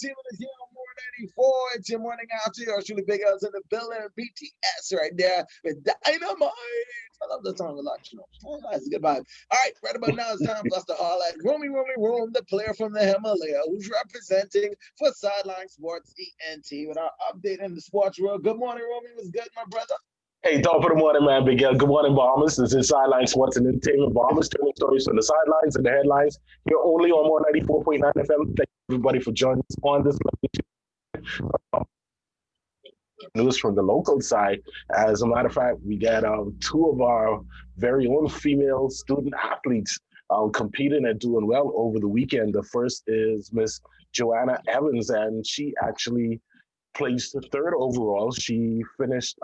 Team is here on More 94. It's your morning after. Yours truly Big L's in the building. BTS right there with Dynamite. I love the song a lot, you know. Oh, nice, good vibe. All right, right about now it's time for us to holler at Room, the player from the Himalaya, who's representing for Sideline Sports ENT with our update in the sports world. Good morning, Romy. What's good, my brother? Hey, top of the morning, man. Big L. Good morning, Bahamas. This is Sideline Sports and Entertainment Bahamas, telling stories from the sidelines and the headlines. Here only on 194.9 FM. Thank you, everybody, for joining us on this news from the local side. As a matter of fact, we got two of our very own female student athletes competing and doing well over the weekend. The first is Miss Joanna Evans, and she actually placed third overall. She finished,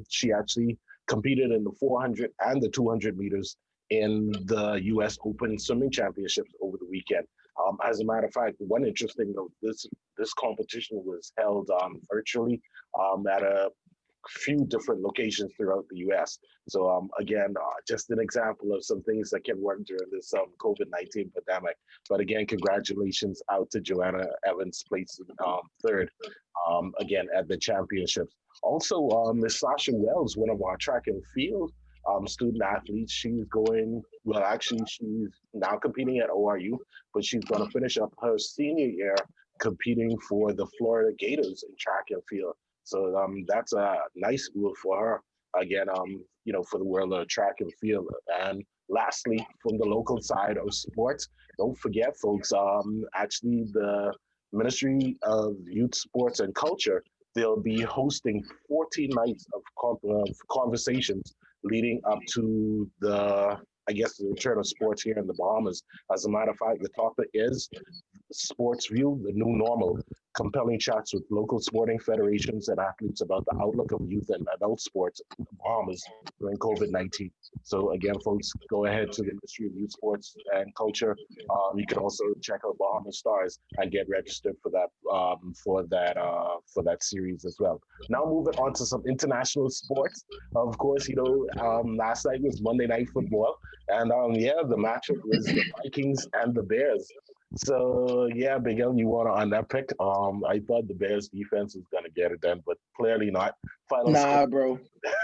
she actually competed in the 400 and the 200 meters in the U.S. Open Swimming Championships over the weekend. As a matter of fact, one interesting note, this competition was held virtually at a few different locations throughout the U.S. So again, just an example of some things that can work during this COVID-19 pandemic. But again, congratulations out to Joanna Evans, placing third again at the championships. Also, Miss Sasha Wells, one of our track and field student athletes, she's going, well, actually, she's now competing at ORU, but she's going to finish up her senior year competing for the Florida Gators in track and field. So that's a nice move for her. Again, for the world of track and field. And lastly, from the local side of sports, don't forget, folks, actually the Ministry of Youth, Sports, and Culture, they'll be hosting 14 nights of conversations leading up to I guess, the return of sports here in the Bahamas. As a matter of fact, the topic is Sports View, the New Normal, compelling chats with local sporting federations and athletes about the outlook of youth and adult sports in the Bahamas during COVID-19. So again, folks, go ahead to the Ministry of Youth, Sports, and Culture. You can also check out Bahamas Stars and get registered for that series as well. Now moving on to some international sports. Of course, last night was Monday Night Football, and the matchup was the Vikings and the Bears. So yeah, Big L, you want to on that pick? I thought the Bears defense was gonna get it done, but clearly not. Final score, Nah, bro.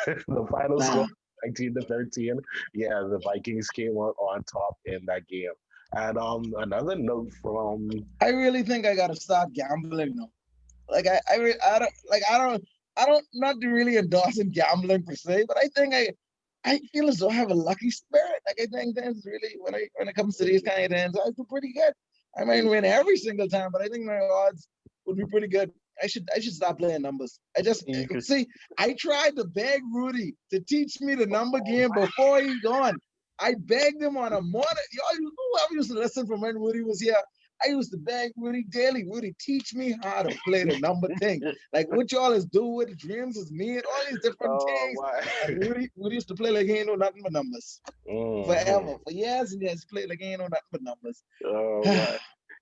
the final score, Nah. 19-13. Yeah, the Vikings came out on top in that game. And another note from I really think I gotta start gambling now. Like I don't not really endorsing gambling per se, but I feel as though I have a lucky spirit. Like I think that's really when it comes to these kind of things, I feel pretty good. I might win every single time, but I think my odds would be pretty good. I should stop playing numbers. I just you could. see. I tried to beg Rudy to teach me the number game before he gone. I begged him on a morning. Whoever used to listen from when Rudy was here, I used to beg Rudy daily. Rudy, teach me how to play the number thing. Like what y'all is do with the dreams is me and all these different Oh, things. my. And Rudy used to play like he ain't know nothing but numbers. Mhm. Forever. For years and years, he played like he ain't know nothing but numbers. Oh, my.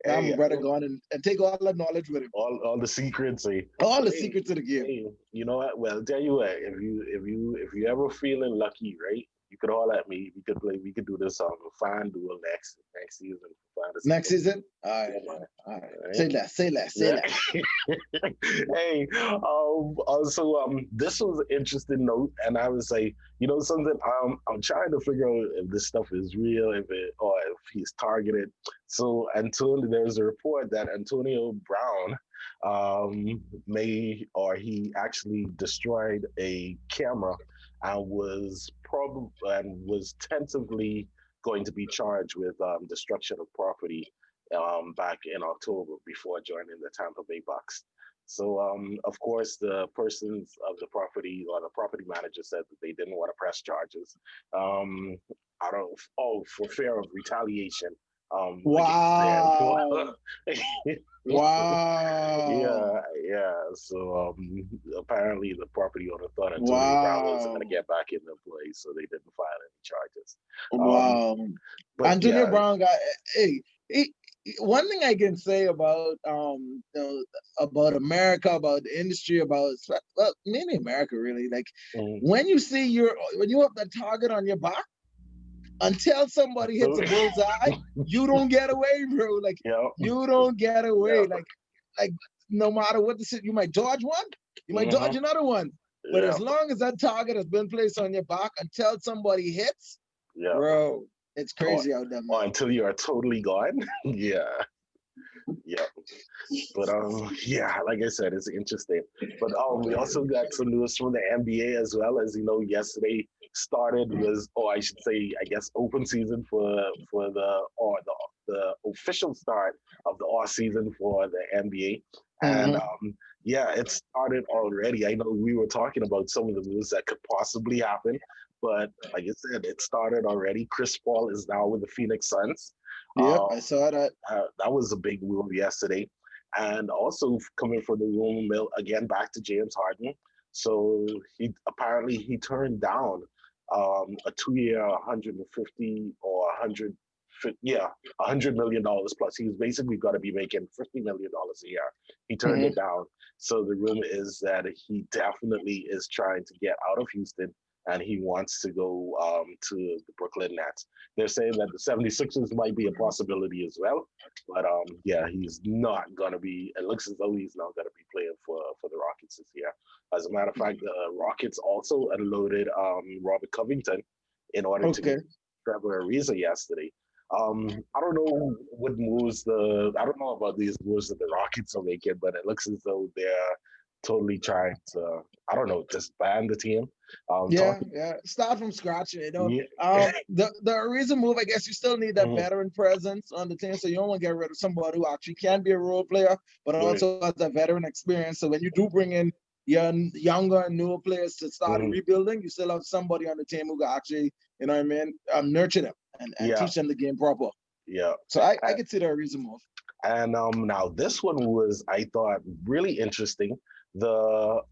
Now Hey, my brother gone and take all that knowledge with him. all the secrets. All the Hey, secrets of the game. hey, you know what? Well, tell you what, if you ever feeling lucky, right? You could all at me. We could play. We could do this fine duel next season. Fantasy Next football. season? All right. Yeah, man. All right. All right. Say less. Say less. Say Yeah. less. Hey, also, this was an interesting note, and I was like, something. I'm trying to figure out if this stuff is real, or if he's targeted. So, Antonio, there's a report that Antonio Brown, he actually destroyed a camera, and was tentatively going to be charged with destruction of property back in October before joining the Tampa Bay Bucks. So, of course, the persons of the property or the property manager said that they didn't want to press charges um, for fear of retaliation against their Wow. yeah, Wow. yeah. So apparently the property owner thought Antonio Brown wasn't going to Wow. get back in the play, so they didn't file any charges. Um, Wow. but Antonio yeah, Brown got hey, one thing I can say about America, about the industry, well, mainly America really, like mm, when you have that target on your back, until somebody hits so a bullseye, you don't get away, bro. Like yeah, you don't get away. yeah. Like like no matter what you might dodge one, you might dodge another one. But Yeah, as long as that target has been placed on your back until somebody hits, yeah. bro, it's Or, crazy out there, or man. until you are totally gone. Yeah, yeah. But yeah, like I said, it's interesting. But we also got some news from the NBA as well. As you know, yesterday started was, or I should say, I guess, open season for the official start of the off season for the NBA. And Hmm. yeah, it started already. I know we were talking about some of the moves that could possibly happen, but like I said, it started already. Chris Paul is now with the Phoenix Suns. Yep, I saw that. That was a big move yesterday. And also coming from the rumor mill again back to James Harden. So he turned down a 2 year 150 or 100 yeah $100 million plus. He's basically got to be making $50 million a year. He turned Hmm. it down. So the rumor is that he definitely is trying to get out of Houston and he wants to go to the Brooklyn Nets. They're saying that the 76ers might be a possibility as well. But yeah, he's not gonna be. It looks as though he's not gonna be playing for the Rockets this year. As a matter of fact, the Rockets also unloaded Robert Covington in order to Okay. get Trevor Ariza yesterday. I don't know what moves the. I don't know about these moves that the Rockets are making, but it looks as though they're totally trying to. I don't know, disband the team. Yeah, Talking. yeah. Start from scratch, you know. Yeah. The reason move, I guess you still need that Mhm. veteran presence on the team. So you don't want to get rid of somebody who actually can be a role player, but Right. also has that veteran experience. So when you do bring in younger and newer players to start Mhm. rebuilding, you still have somebody on the team who can actually, you know what I mean, nurture them and Yeah. teach them the game proper. Yeah. So I could see the reason move. And now this one was, I thought, really interesting. The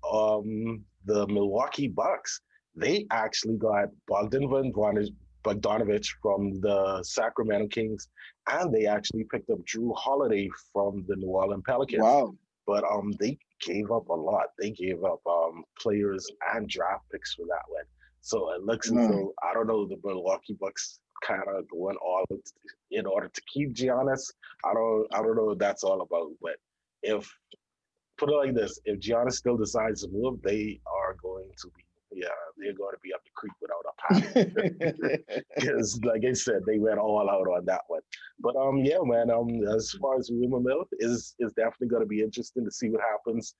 Milwaukee Bucks, they actually got Bogdanovich from the Sacramento Kings, and they actually picked up Drew Holiday from the New Orleans Pelicans. Wow. But they gave up a lot. They gave up players and draft picks for that one. So it looks as Mm. though, I don't know, the Milwaukee Bucks kind of going all out in order to keep Giannis. I don't know what that's all about. But if put it like this, if Giannis still decides to move, they are going to be they're going to be up the creek without a paddle. Because like I said, they went all out on that one. But yeah, man, as far as rumor mill is definitely going to be interesting to see what happens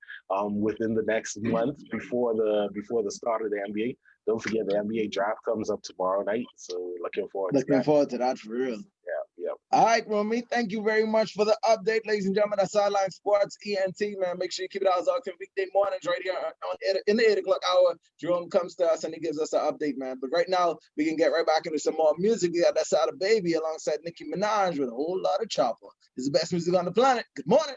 within the next month before the start of the NBA. Don't forget the NBA draft comes up tomorrow night, so looking forward to Looking that. forward to that for real. Yeah, yeah. All right, Romy, thank you very much for the update, ladies and gentlemen. That's Sideline Sports ENT, man. Make sure you keep it out on weekday mornings right here in the 8 o'clock hour. Jerome comes to us and he gives us an update, man. But right now, we can get right back into some more music. We got that side of Baby alongside Nicki Minaj with a whole lot of chopper. It's the best music on the planet. Good morning.